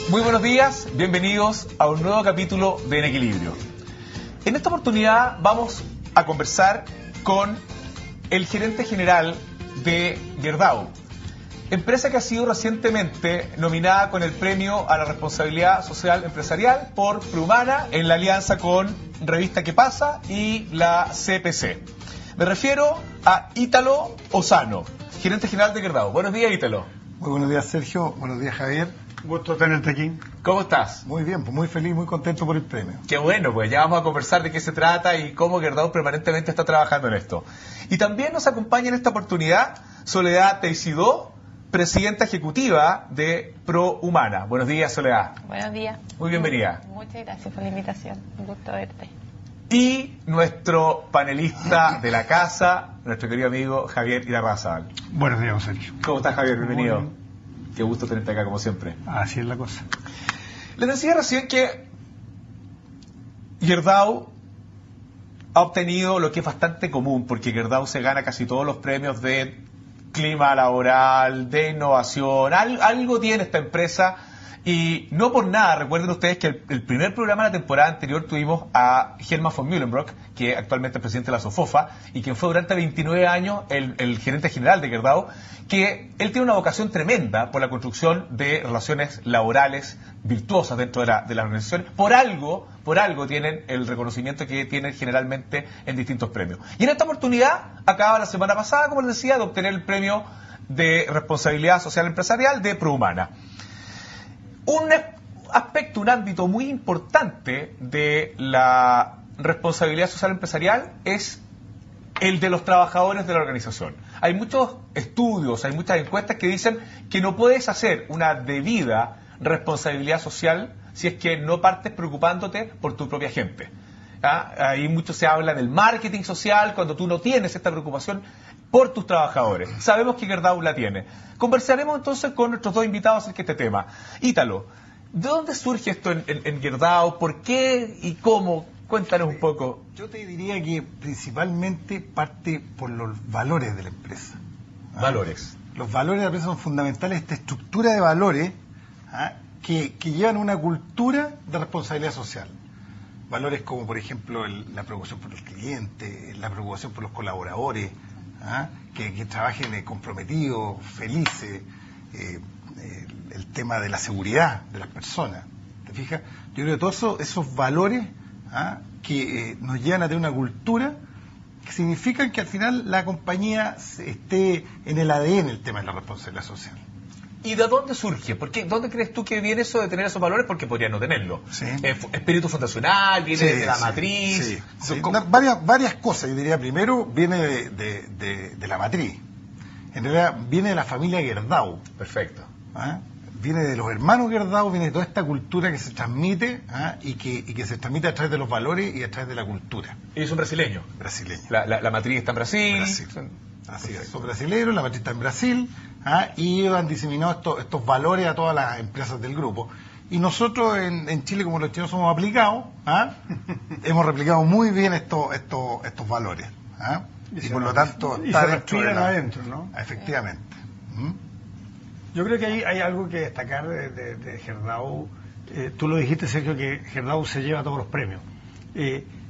Muy buenos días, bienvenidos a un nuevo capítulo de En Equilibrio. En esta oportunidad vamos a conversar con el gerente general de Gerdau, empresa que ha sido recientemente nominada con el premio a la responsabilidad social empresarial por Prehumana en la alianza con Revista ¿Qué pasa? Y la CPC. Me refiero a Ítalo Ossano, gerente general de Gerdau. Buenos días, Ítalo. Muy buenos días, Sergio. Buenos días, Javier. Gusto tenerte aquí. ¿Cómo estás? Muy bien, pues muy feliz, muy contento por el premio. Qué bueno, pues ya vamos a conversar de qué se trata y cómo Gerdau permanentemente está trabajando en esto. Y también nos acompaña en esta oportunidad Soledad Teisidó, presidenta ejecutiva de Prehumana. Buenos días, Soledad. Buenos días. Muy bienvenida. Muchas gracias por la invitación. Un gusto verte. Y nuestro panelista de la casa, nuestro querido amigo Javier Irarrázaval. Buenos días, Sergio. ¿Cómo estás, Javier? Bienvenido. Qué gusto tenerte acá, como siempre. Así es la cosa. Les decía recién que Gerdau ha obtenido lo que es bastante común, porque Gerdau se gana casi todos los premios de clima laboral, de innovación. Algo tiene esta empresa. Y no por nada, recuerden ustedes que el primer programa de la temporada anterior tuvimos a Herman von Mühlenbrock, que actualmente es presidente de la SOFOFA, y quien fue durante 29 años el gerente general de Gerdau, que él tiene una vocación tremenda por la construcción de relaciones laborales virtuosas dentro de la organización. Por algo tienen el reconocimiento que tienen generalmente en distintos premios. Y en esta oportunidad, acaba la semana pasada, como les decía, de obtener el premio de responsabilidad social empresarial de Prehumana. Un aspecto, un ámbito muy importante de la responsabilidad social empresarial es el de los trabajadores de la organización. Hay muchos estudios, hay muchas encuestas que dicen que no puedes hacer una debida responsabilidad social si es que no partes preocupándote por tu propia gente. Ahí mucho se habla del marketing social cuando tú no tienes esta preocupación por tus trabajadores. Sabemos que Gerdau la tiene. Conversaremos entonces con nuestros dos invitados acerca de este tema. Ítalo, ¿de dónde surge esto en Gerdau? ¿Por qué y cómo? Cuéntanos un poco. Yo te diría que principalmente parte por los valores de la empresa. Valores. Los valores de la empresa son fundamentales, esta estructura de valores que llevan una cultura de responsabilidad social. Valores como, por ejemplo, la preocupación por el cliente, la preocupación por los colaboradores, que trabajen comprometidos, felices, el tema de la seguridad de las personas. ¿Te fijas? Yo creo que todos esos valores que nos llevan a tener una cultura que significan que al final la compañía esté en el ADN el tema de la responsabilidad social. ¿Y de dónde surge? ¿Dónde crees tú que viene eso de tener esos valores? Porque podría no tenerlo. Sí. Espíritu fundacional, viene de la matriz. Sí. Varias cosas. Yo diría, primero, viene de la matriz. En realidad, viene de la familia Gerdau. Perfecto. Viene de los hermanos Gerdau, viene de toda esta cultura que se transmite y que se transmite a través de los valores y a través de la cultura. Ellos son brasileños. Brasileños. La matriz está en Brasil. Así es, son brasileños, la matriz está en Brasil, y ellos han diseminado estos valores a todas las empresas del grupo. Y nosotros en Chile, como los chinos somos aplicados, hemos replicado muy bien estos valores. Y por lo tanto y se respiran adentro, ¿no? Efectivamente. Yo creo que hay algo que destacar de Gerdau. Tú lo dijiste, Sergio, que Gerdau se lleva todos los premios.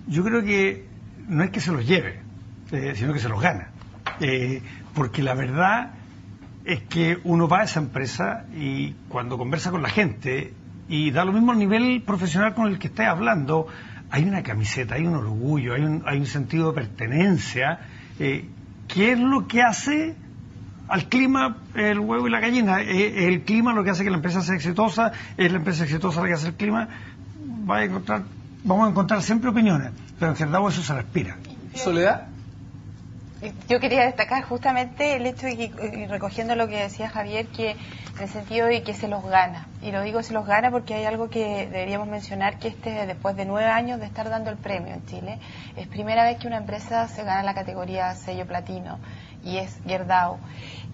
Yo creo que no es que se los lleve, sino que se los gana. Porque la verdad es que uno va a esa empresa y cuando conversa con la gente y da lo mismo al nivel profesional con el que esté hablando, hay una camiseta, hay un orgullo, hay un sentido de pertenencia, que es lo que hace al clima el huevo y la gallina. El clima lo que hace que la empresa sea exitosa, es la empresa exitosa la que hace el clima. Vamos a encontrar siempre opiniones, pero en Gerdau eso se respira. ¿Soledad? Yo quería destacar justamente el hecho de que, y recogiendo lo que decía Javier, que en el sentido de que se los gana. Y lo digo se los gana porque hay algo que deberíamos mencionar, que después de 9 años de estar dando el premio en Chile, es primera vez que una empresa se gana la categoría sello platino, y es Gerdau.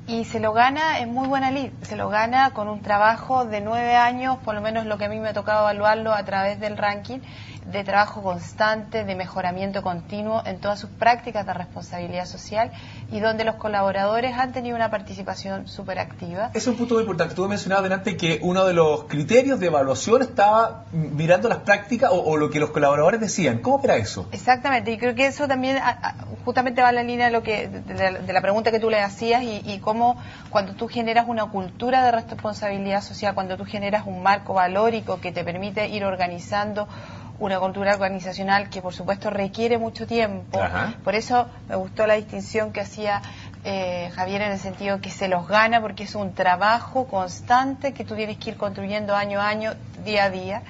Y se lo gana en muy buena lid, se lo gana con un trabajo de 9 años, por lo menos lo que a mí me ha tocado evaluarlo a través del ranking, de trabajo constante, de mejoramiento continuo en todas sus prácticas de responsabilidad social y donde los colaboradores han tenido una participación súper activa. Es un punto muy importante. Tú mencionabas delante que uno de los criterios de evaluación estaba mirando las prácticas o lo que los colaboradores decían. ¿Cómo era eso? Exactamente, y creo que eso también justamente va en la línea de, de la pregunta que tú le hacías y cómo cuando tú generas una cultura de responsabilidad social, cuando tú generas un marco valórico que te permite ir organizando una cultura organizacional que por supuesto requiere mucho tiempo. Ajá. Por eso me gustó la distinción que hacía Javier en el sentido que se los gana porque es un trabajo constante que tú tienes que ir construyendo año a año, día a día.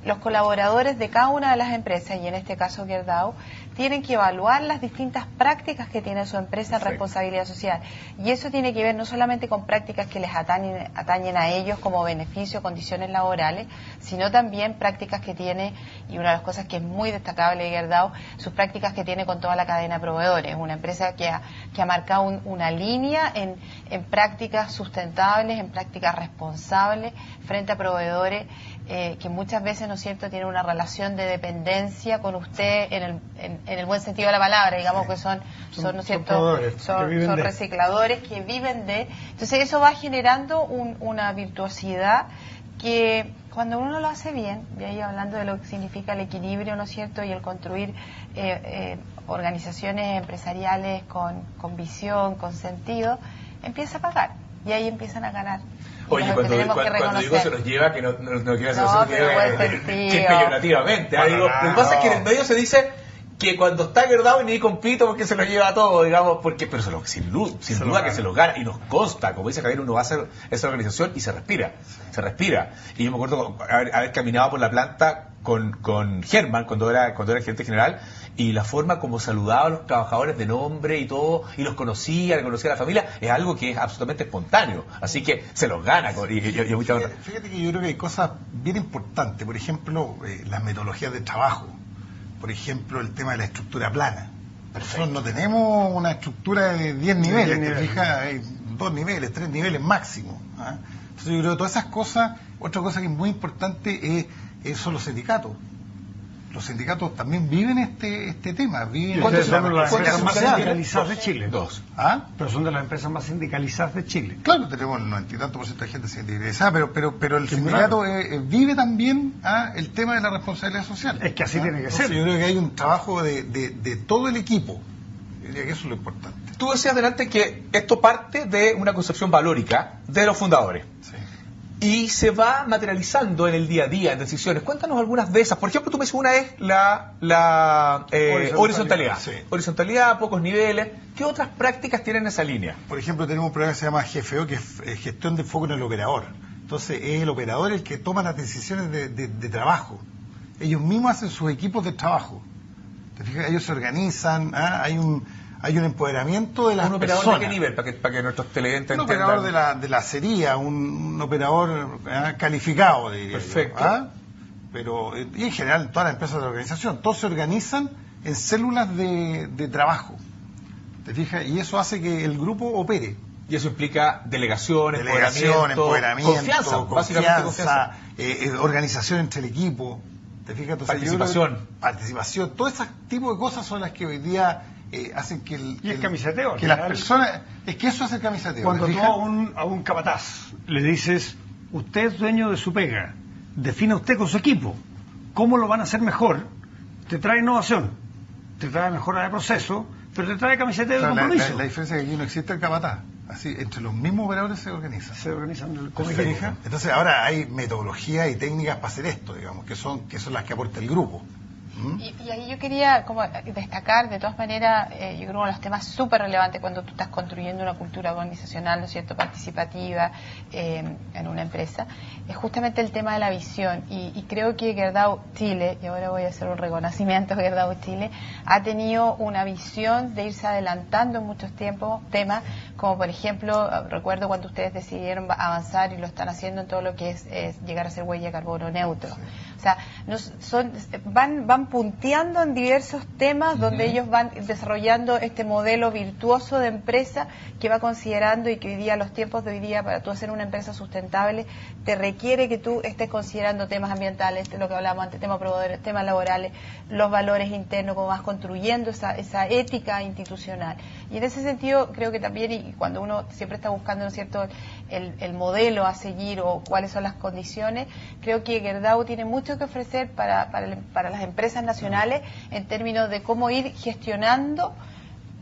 Los colaboradores de cada una de las empresas, y en este caso Gerdau, tienen que evaluar las distintas prácticas que tiene su empresa en responsabilidad social. Y eso tiene que ver no solamente con prácticas que les atañen a ellos como beneficio, condiciones laborales, sino también prácticas que tiene, y una de las cosas que es muy destacable de Gerdau, sus prácticas que tiene con toda la cadena de proveedores. Una empresa que ha marcado una línea en prácticas sustentables, en prácticas responsables frente a proveedores que muchas veces, ¿no es cierto?, tienen una relación de dependencia con usted en el buen sentido de la palabra, digamos, que son ¿no es cierto?, son recicladores que viven de... Entonces eso va generando una virtuosidad que cuando uno lo hace bien, de ahí hablando de lo que significa el equilibrio, ¿no es cierto?, y el construir organizaciones empresariales con visión, con sentido, empieza a pagar y ahí empiezan a ganar. Oye, cuando digo se los lleva, que no quiero hacer eso, que es peyorativamente. Lo que pasa es que en el medio se dice que cuando está Gerdau y ni compito porque se lo lleva todo, digamos, pero sin duda que se los gana, y nos consta, como dice Javier, uno va a hacer esa organización y se respira. Y yo me acuerdo haber caminado por la planta con Germán cuando era gerente general, y la forma como saludaba a los trabajadores de nombre y todo, y los conocía a la familia, es algo que es absolutamente espontáneo, así que se los gana. Fíjate que yo creo que hay cosas bien importantes, por ejemplo, las metodologías de trabajo, por ejemplo, el tema de la estructura plana. Nosotros no tenemos una estructura de 10 niveles, te fijas, hay 2 niveles, 3 niveles máximo. Entonces yo creo que todas esas cosas, otra cosa que es muy importante son los sindicatos. Los sindicatos también viven este tema. ¿Cuántos son las empresas más sindicalizadas de Chile? 2. Pero son de las empresas más sindicalizadas de Chile. Claro, tenemos el 90 y tanto % de gente sindicalizada, pero el sindicato vive también el tema de la responsabilidad social. Es que así tiene que ser. Yo creo que hay un trabajo de todo el equipo. Yo diría que eso es lo importante. Tú decías delante que esto parte de una concepción valórica de los fundadores. Sí. Y se va materializando en el día a día, en decisiones. Cuéntanos algunas de esas. Por ejemplo, tú me dices, una es la horizontalidad. Sí. Horizontalidad, pocos niveles. ¿Qué otras prácticas tienen esa línea? Por ejemplo, tenemos un programa que se llama GFO, que es gestión de foco en el operador. Entonces, es el operador el que toma las decisiones de trabajo. Ellos mismos hacen sus equipos de trabajo. ¿Te fijas? Ellos se organizan, hay un empoderamiento de las personas. ¿Un operador de qué nivel? Para que nuestros televidentes entiendan. Un operador de la acería, un operador calificado, diría. Perfecto. Y en general todas las empresas de la organización, todos se organizan en células de trabajo. ¿Te fijas? Y eso hace que el grupo opere. Y eso implica delegación, empoderamiento, confianza, organización entre el equipo. ¿Te fijas? Entonces, participación. Todo ese tipo de cosas son las que hoy día hacen que el camiseteo. Que las personas... Es que eso hace el camiseteo. Cuando tú a un capataz le dices, usted es dueño de su pega, defina usted con su equipo cómo lo van a hacer mejor, te trae innovación, te trae mejora de proceso, pero te trae camiseteo de compromiso. La diferencia es que aquí no existe el capataz. Así, entre los mismos operadores se organizan. ¿Cómo se dice? Entonces ahora hay metodologías y técnicas para hacer esto, digamos, que son las que aporta el grupo. Y ahí yo quería como destacar, de todas maneras, yo creo que uno de los temas súper relevantes cuando tú estás construyendo una cultura organizacional, ¿no es cierto?, participativa en una empresa, es justamente el tema de la visión. Y creo que Gerdau Chile, y ahora voy a hacer un reconocimiento, Gerdau Chile ha tenido una visión de irse adelantando en muchos temas como por ejemplo, recuerdo cuando ustedes decidieron avanzar y lo están haciendo en todo lo que es llegar a ser huella de carbono neutro. O sea, van punteando en diversos temas donde ellos van desarrollando este modelo virtuoso de empresa que va considerando, y que hoy día, los tiempos de hoy día, para tú hacer una empresa sustentable, te requiere que tú estés considerando temas ambientales, lo que hablábamos antes, temas proveedores, temas laborales, los valores internos, cómo vas construyendo esa ética institucional. Y en ese sentido, creo que también, y cuando uno siempre está buscando, ¿no es cierto?, el modelo a seguir o cuáles son las condiciones, creo que Gerdau tiene mucho que ofrecer para las empresas nacionales en términos de cómo ir gestionando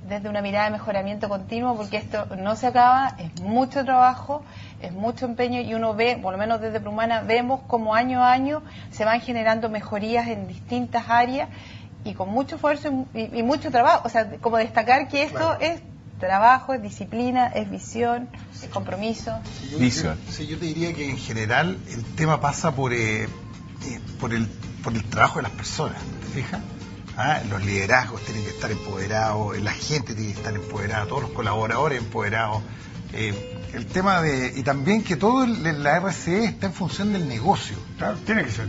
desde una mirada de mejoramiento continuo, porque esto no se acaba, es mucho trabajo, es mucho empeño, y uno ve, por lo menos desde Prumana, vemos como año a año se van generando mejorías en distintas áreas y con mucho esfuerzo y mucho trabajo. O sea, como destacar que esto es trabajo, es disciplina, es visión, es compromiso. Visión. Sí, yo te diría que en general el tema pasa por el trabajo de las personas, ¿te fijas? Los liderazgos tienen que estar empoderados, la gente tiene que estar empoderada, todos los colaboradores empoderados. El tema y también que todo la RCE está en función del negocio. Claro, tiene que ser.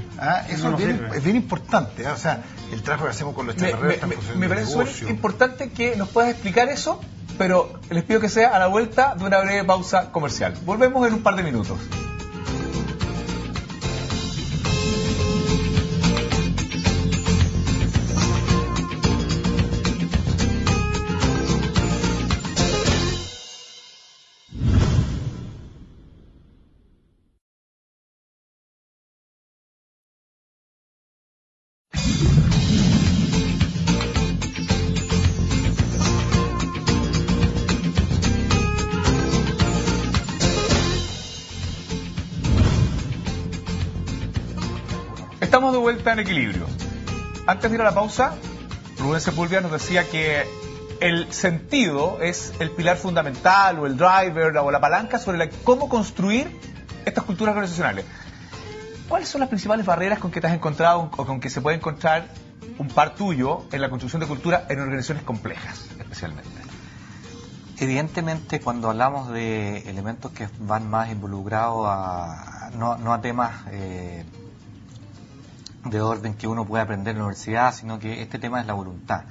Eso es bien importante. O sea, el trabajo que hacemos con los chatarreros está en función del negocio. Me parece importante que nos puedas explicar eso, pero les pido que sea a la vuelta de una breve pausa comercial. Volvemos en un par de minutos. Estamos de vuelta en Equilibrio. Antes de ir a la pausa, Rubén Sepúlveda nos decía que el sentido es el pilar fundamental, o el driver, o la palanca sobre cómo construir estas culturas organizacionales. ¿Cuáles son las principales barreras con que te has encontrado o con que se puede encontrar un par tuyo en la construcción de cultura en organizaciones complejas, especialmente? Evidentemente, cuando hablamos de elementos que van más involucrados no a temas de orden que uno puede aprender en la universidad, sino que este tema es la voluntad.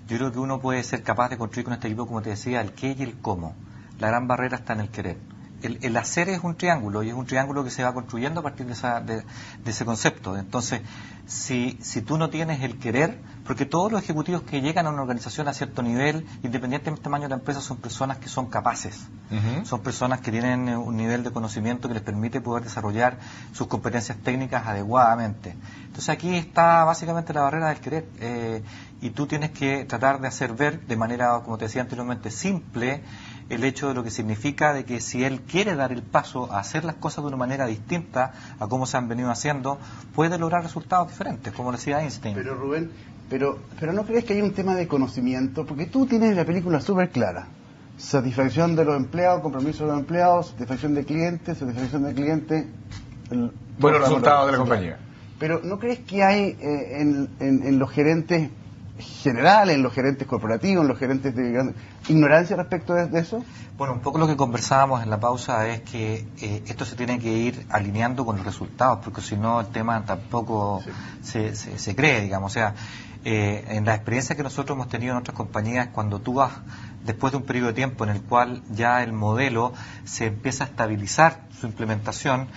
Yo creo que uno puede ser capaz de construir con este equipo, como te decía, el qué y el cómo. La gran barrera está en el querer. El hacer es un triángulo, y es un triángulo que se va construyendo a partir de ese concepto. Entonces, si tú no tienes el querer, porque todos los ejecutivos que llegan a una organización a cierto nivel, independientemente del tamaño de la empresa, son personas que son capaces. Son personas que tienen un nivel de conocimiento que les permite poder desarrollar sus competencias técnicas adecuadamente. Entonces aquí está básicamente la barrera del querer. Y tú tienes que tratar de hacer ver de manera, como te decía anteriormente, simple, el hecho de lo que significa de que si él quiere dar el paso a hacer las cosas de una manera distinta a cómo se han venido haciendo, puede lograr resultados diferentes, como decía Einstein. Pero Rubén, pero ¿no crees que hay un tema de conocimiento? Porque tú tienes la película súper clara. Satisfacción de los empleados, compromiso de los empleados, satisfacción del cliente, buenos resultados de la compañía. Pero ¿no crees que hay en los gerentes generales, en los gerentes corporativos, en los gerentes de ignorancia respecto de eso? Bueno, un poco lo que conversábamos en la pausa es que esto se tiene que ir alineando con los resultados, porque si no el tema tampoco se cree, digamos. O sea, en la experiencia que nosotros hemos tenido en otras compañías, cuando tú vas después de un periodo de tiempo en el cual ya el modelo se empieza a estabilizar su implementación,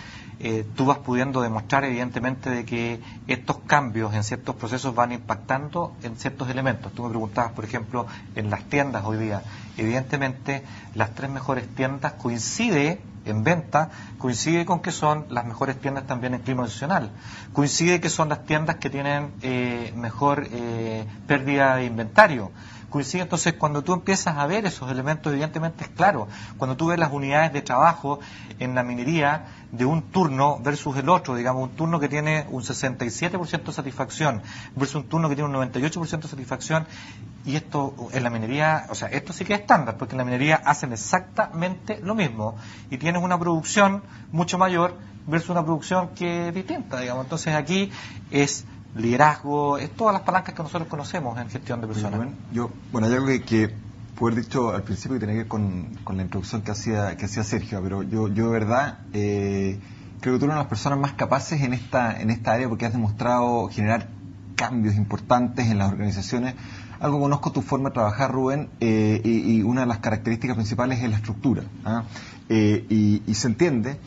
tú vas pudiendo demostrar evidentemente de que estos cambios en ciertos procesos van impactando en ciertos elementos. Tú me preguntabas, por ejemplo, en las tiendas hoy día. Evidentemente, las 3 mejores tiendas coincide en venta, coincide con que son las mejores tiendas también en clima organizacional. Coincide que son las tiendas que tienen mejor pérdida de inventario. Coincide, entonces, cuando tú empiezas a ver esos elementos, evidentemente es claro. Cuando tú ves las unidades de trabajo en la minería de un turno versus el otro, digamos, un turno que tiene un 67% de satisfacción versus un turno que tiene un 98% de satisfacción, y esto en la minería, o sea, esto sí que es estándar, porque en la minería hacen exactamente lo mismo, y tienes una producción mucho mayor versus una producción que es distinta, digamos. Entonces aquí es liderazgo, es todas las palancas que nosotros conocemos en gestión de personas. Hay algo que pude haber dicho al principio que tenía que ver con la introducción que hacía Sergio, pero yo de verdad creo que tú eres una de las personas más capaces en esta área porque has demostrado generar cambios importantes en las organizaciones. Algo conozco tu forma de trabajar, Rubén, y una de las características principales es la estructura. Y se entiende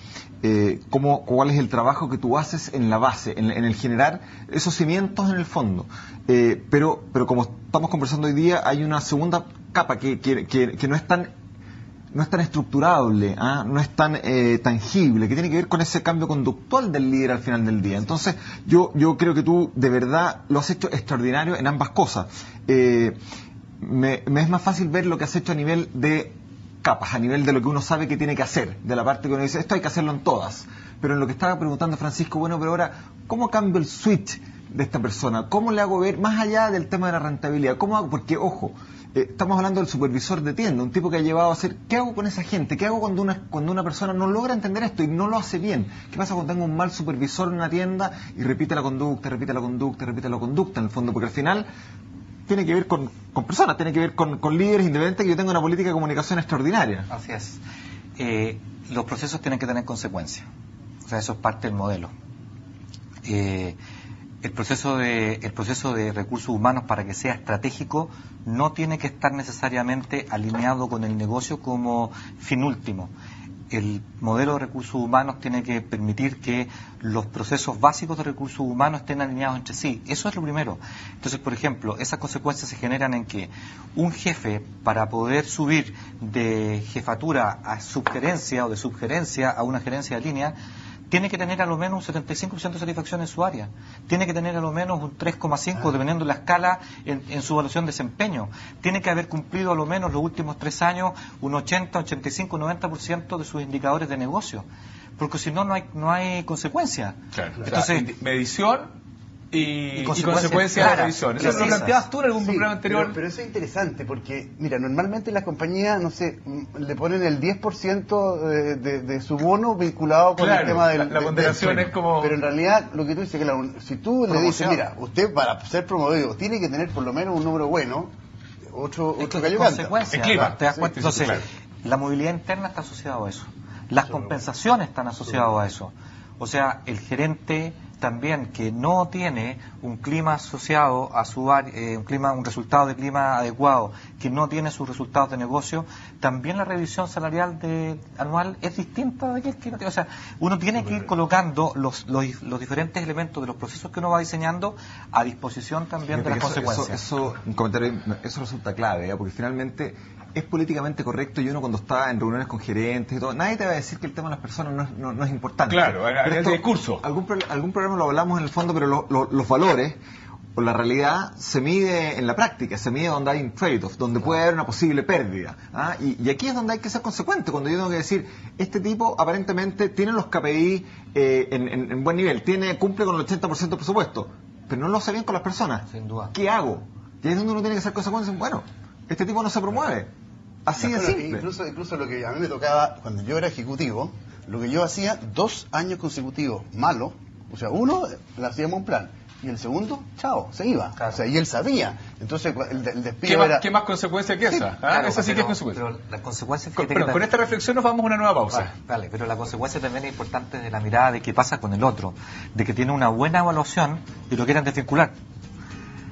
cuál es el trabajo que tú haces en la base, en el generar esos cimientos en el fondo. Pero como estamos conversando hoy día, hay una segunda capa que no es tan estructurable, no es tan tangible, que tiene que ver con ese cambio conductual del líder al final del día. Entonces, yo creo que tú de verdad lo has hecho extraordinario en ambas cosas. Me es más fácil ver lo que has hecho a nivel de capas, a nivel de lo que uno sabe que tiene que hacer, de la parte que uno dice, esto hay que hacerlo en todas. Pero en lo que estaba preguntando Francisco, bueno, pero ahora, ¿cómo cambio el switch de esta persona? ¿Cómo le hago ver, más allá del tema de la rentabilidad? ¿Cómo hago? Porque, ojo, estamos hablando del supervisor de tienda, un tipo que ha llevado a hacer, ¿qué hago con esa gente? ¿Qué hago cuando una persona no logra entender esto y no lo hace bien? ¿Qué pasa cuando tengo un mal supervisor en una tienda y repite la conducta en el fondo? Porque al final tiene que ver con personas, tiene que ver con líderes independientes, que yo tengo una política de comunicación extraordinaria. Así es. Los procesos tienen que tener consecuencias. O sea, eso es parte del modelo. El proceso de recursos humanos, para que sea estratégico, no tiene que estar necesariamente alineado con el negocio como fin último. El modelo de recursos humanos tiene que permitir que los procesos básicos de recursos humanos estén alineados entre sí. Eso es lo primero. Entonces, por ejemplo, esas consecuencias se generan en que un jefe, para poder subir de jefatura a subgerencia o de subgerencia a una gerencia de línea, tiene que tener a lo menos un 75% de satisfacción en su área. Tiene que tener a lo menos un 3,5, dependiendo de la escala, en su evaluación de desempeño. Tiene que haber cumplido a lo menos los últimos 3 años un 80, 85, 90% de sus indicadores de negocio. Porque si no, no hay consecuencia. Claro. Entonces, medición y consecuencias de la medición. Eso lo planteabas tú en algún programa anterior. Pero eso es interesante porque, mira, normalmente las compañías, no sé, le ponen el 10% de su bono vinculado con el tema del... La ponderación es como... Pero en realidad, lo que tú dices, que si tú le dices, mira, usted para ser promovido tiene que tener por lo menos un número bueno, otro gallo canta. ¿Te das cuenta? Entonces, la movilidad interna está asociada a eso. Las compensaciones están asociadas a eso. O sea, el gerente también que no tiene un clima asociado a su un resultado de clima adecuado, que no tiene sus resultados de negocio, también la revisión salarial anual es distinta de aquel que no tiene. O sea, uno tiene que ir colocando los diferentes elementos de los procesos que uno va diseñando a disposición también de las consecuencias. Un comentario, eso resulta clave, porque finalmente es políticamente correcto, y uno cuando está en reuniones con gerentes y todo, nadie te va a decir que el tema de las personas no es importante. Claro, en el discurso. Algún programa lo hablamos en el fondo, pero los valores o la realidad se mide en la práctica, se mide donde hay un trade-off, donde puede haber una posible pérdida. Y aquí es donde hay que ser consecuente, cuando yo tengo que decir, este tipo aparentemente tiene los KPI en buen nivel, cumple con el 80% del presupuesto, pero no lo hace bien con las personas. Sin duda. ¿Qué hago? Y ahí es donde uno tiene que ser consecuente. Bueno, este tipo no se promueve. Así de simple. Incluso lo que a mí me tocaba cuando yo era ejecutivo, lo que yo hacía 2 años consecutivos malo, o sea, uno le hacíamos un plan y el segundo, chao, se iba. Claro. O sea, y él sabía. Entonces el despido era... ¿Qué más consecuencia que esa? Claro, esa sí que es consecuencia. Pero la consecuencia es que con esta reflexión nos vamos a una nueva pausa. Vale, pero la consecuencia también es importante de la mirada de qué pasa con el otro, de que tiene una buena evaluación y lo quieren desvincular.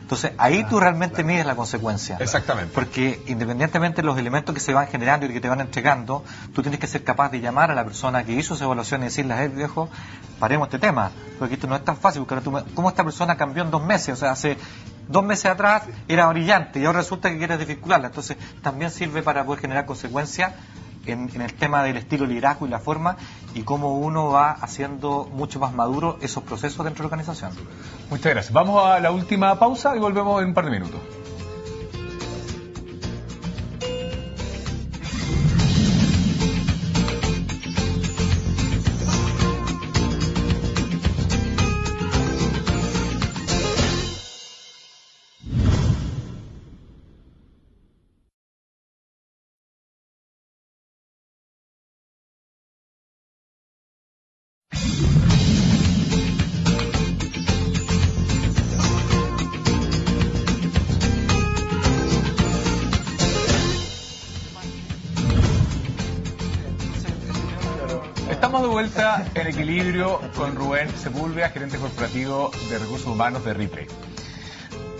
Entonces, ahí tú realmente mides la consecuencia. Exactamente. Porque independientemente de los elementos que se van generando y que te van entregando, tú tienes que ser capaz de llamar a la persona que hizo esa evaluación y decirle, viejo, paremos este tema. Porque esto no es tan fácil, porque ¿cómo esta persona cambió en 2 meses? O sea, hace 2 meses atrás era brillante y ahora resulta que quieres desvincularla. Entonces, también sirve para poder generar consecuencias en el tema del estilo liderazgo y la forma, y cómo uno va haciendo mucho más maduro esos procesos dentro de la organización. Muchas gracias. Vamos a la última pausa y volvemos en un par de minutos. Estamos de vuelta en Equilibrio con Rubén Sepúlveda, gerente corporativo de recursos humanos de Ripley.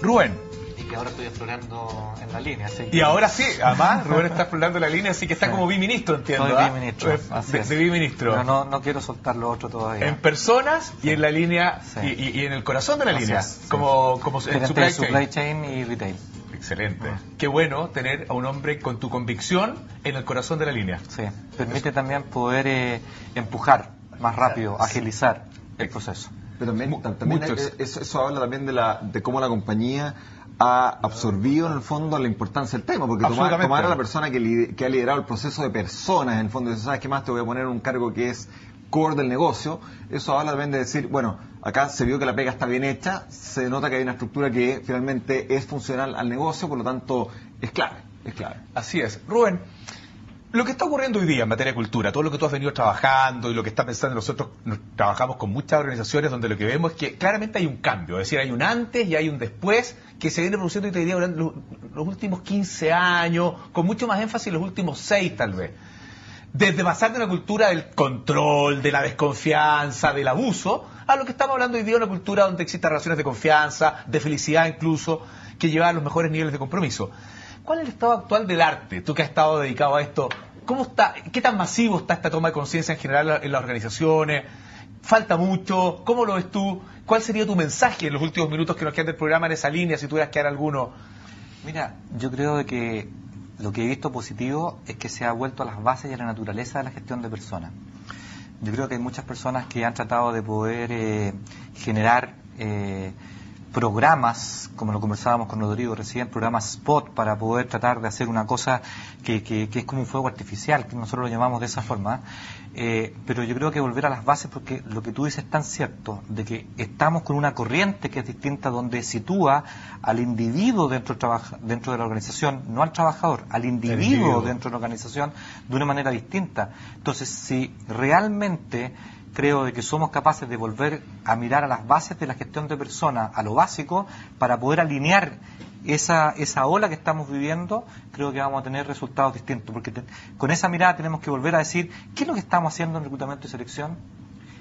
Rubén. Y que ahora estoy explorando en la línea. Así que... Y ahora sí, además Rubén está explorando la línea, así que está como biministro, entiendo. Soy biministro, de biministro. Pero no quiero soltar lo otro todavía. En personas y en la línea, Sí. y en el corazón de la Así línea, es, como en Gerente de supply chain y retail. Excelente. Qué bueno tener a un hombre con tu convicción en el corazón de la línea. Sí, permite también poder empujar más rápido, agilizar el proceso. Pero también muchos. eso habla también de cómo la compañía ha absorbido en el fondo la importancia del tema, porque tomar a la persona que ha liderado el proceso de personas, en el fondo, ¿sabes qué más? Te voy a poner un cargo que es core del negocio. Eso habla también de decir, bueno, acá se vio que la pega está bien hecha, se nota que hay una estructura que finalmente es funcional al negocio, por lo tanto es clave. Así es. Rubén, lo que está ocurriendo hoy día en materia de cultura, todo lo que tú has venido trabajando y lo que está pensando, nosotros trabajamos con muchas organizaciones donde lo que vemos es que claramente hay un cambio, es decir, hay un antes y hay un después que se viene produciendo, y te diría, durante los últimos 15 años, con mucho más énfasis en los últimos 6 tal vez. Desde pasar de una cultura del control, de la desconfianza, del abuso, a lo que estamos hablando hoy día, una cultura donde existen relaciones de confianza, de felicidad incluso, que llevan a los mejores niveles de compromiso. ¿Cuál es el estado actual del arte? Tú que has estado dedicado a esto, ¿cómo está? ¿Qué tan masivo está esta toma de conciencia en general en las organizaciones? ¿Falta mucho? ¿Cómo lo ves tú? ¿Cuál sería tu mensaje en los últimos minutos que nos quedan del programa en esa línea, si tuvieras que dar alguno? Mira, yo creo de que lo que he visto positivo es que se ha vuelto a las bases y a la naturaleza de la gestión de personas. Yo creo que hay muchas personas que han tratado de poder generar programas, como lo conversábamos con Rodrigo recién, programas spot para poder tratar de hacer una cosa que es como un fuego artificial, que nosotros lo llamamos de esa forma. Pero yo creo que volver a las bases, porque lo que tú dices es tan cierto, de que estamos con una corriente que es distinta, donde sitúa al individuo dentro de la organización, no al trabajador, al individuo dentro de la organización de una manera distinta. Entonces, si realmente creo de que somos capaces de volver a mirar a las bases de la gestión de personas, a lo básico, para poder alinear esa ola que estamos viviendo, creo que vamos a tener resultados distintos, porque con esa mirada tenemos que volver a decir qué es lo que estamos haciendo en reclutamiento y selección,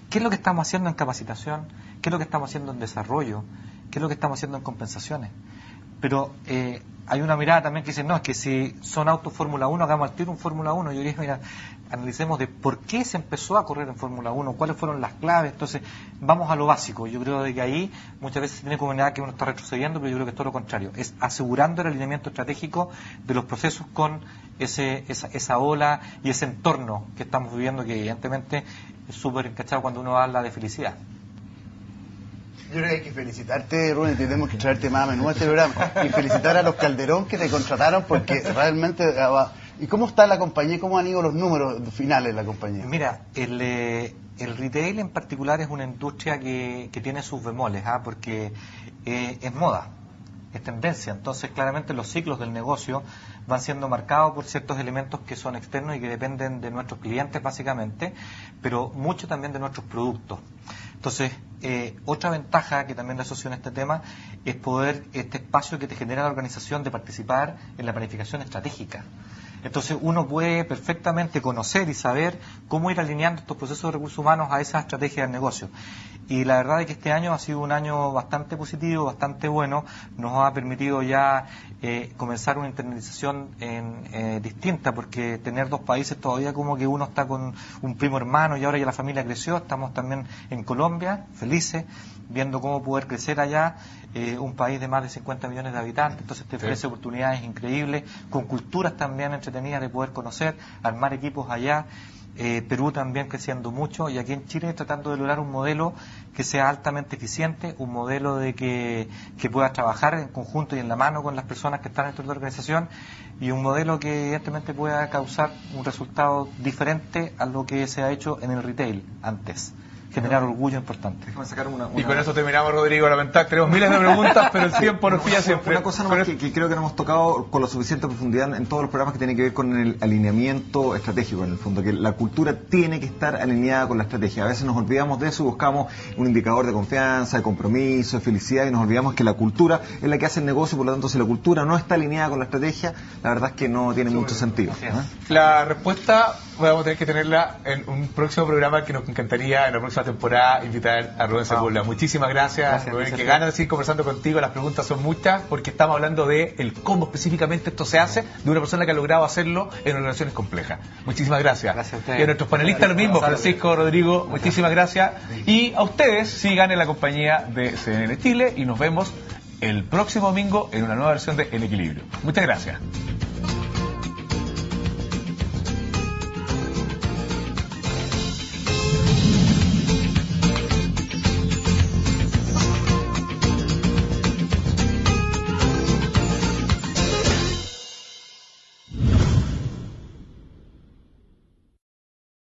qué es lo que estamos haciendo en capacitación, qué es lo que estamos haciendo en desarrollo, qué es lo que estamos haciendo en compensaciones. Pero hay una mirada también que dice, no, es que si son autos Fórmula 1, hagamos al tiro un Fórmula 1. Yo diría, mira, analicemos de por qué se empezó a correr en Fórmula 1, cuáles fueron las claves. Entonces, vamos a lo básico. Yo creo de que ahí muchas veces se tiene como una que uno está retrocediendo, pero yo creo que es todo lo contrario. Es asegurando el alineamiento estratégico de los procesos con esa ola y ese entorno que estamos viviendo, que evidentemente es súper encachado cuando uno habla de felicidad. Yo creo que hay que felicitarte, Rubén, y tenemos que traerte más a menudo a este programa. Y felicitar a los Calderón que te contrataron, porque realmente... ¿Y cómo está la compañía? ¿Cómo han ido los números finales de la compañía? Mira, el retail en particular es una industria que tiene sus bemoles, porque es moda, es tendencia. Entonces, claramente los ciclos del negocio van siendo marcados por ciertos elementos que son externos y que dependen de nuestros clientes, básicamente, pero mucho también de nuestros productos. Entonces, otra ventaja que también le asocio en este tema es poder, este espacio que te genera la organización de participar en la planificación estratégica. Entonces, uno puede perfectamente conocer y saber cómo ir alineando estos procesos de recursos humanos a esa estrategia del negocio. Y la verdad es que este año ha sido un año bastante positivo, bastante bueno. Nos ha permitido ya comenzar una internalización distinta, porque tener dos países todavía como que uno está con un primo hermano y ahora ya la familia creció. Estamos también en Colombia, felices, viendo cómo poder crecer allá, un país de más de 50 millones de habitantes. Entonces te ofrece oportunidades increíbles, con culturas también entretenidas de poder conocer, armar equipos allá. Perú también creciendo mucho, y aquí en Chile tratando de lograr un modelo que sea altamente eficiente, un modelo de que pueda trabajar en conjunto y en la mano con las personas que están dentro de la organización, y un modelo que evidentemente pueda causar un resultado diferente a lo que se ha hecho en el retail antes. Generar orgullo importante. Déjame sacar una... Y con eso terminamos, Rodrigo. Lamentablemente tenemos miles de preguntas, pero el tiempo nos pilla siempre. Una cosa nomás que creo que no hemos tocado con la suficiente profundidad en todos los programas, que tiene que ver con el alineamiento estratégico, en el fondo, que la cultura tiene que estar alineada con la estrategia. A veces nos olvidamos de eso y buscamos un indicador de confianza, de compromiso, de felicidad, y nos olvidamos que la cultura es la que hace el negocio. Por lo tanto, si la cultura no está alineada con la estrategia, la verdad es que no tiene mucho sentido. La respuesta vamos a tener que tenerla en un próximo programa, que nos encantaría en la próxima temporada invitar a Rubén Sepúlveda. Muchísimas gracias, Rubén, que ganas de seguir conversando contigo. Las preguntas son muchas porque estamos hablando de el cómo específicamente esto se hace de una persona que ha logrado hacerlo en organizaciones complejas. Muchísimas gracias. Gracias a ustedes. Y a nuestros panelistas lo mismo, Francisco, Rodrigo, muchísimas gracias. Y a ustedes sigan en la compañía de CNN Chile y nos vemos el próximo domingo en una nueva versión de En Equilibrio. Muchas gracias.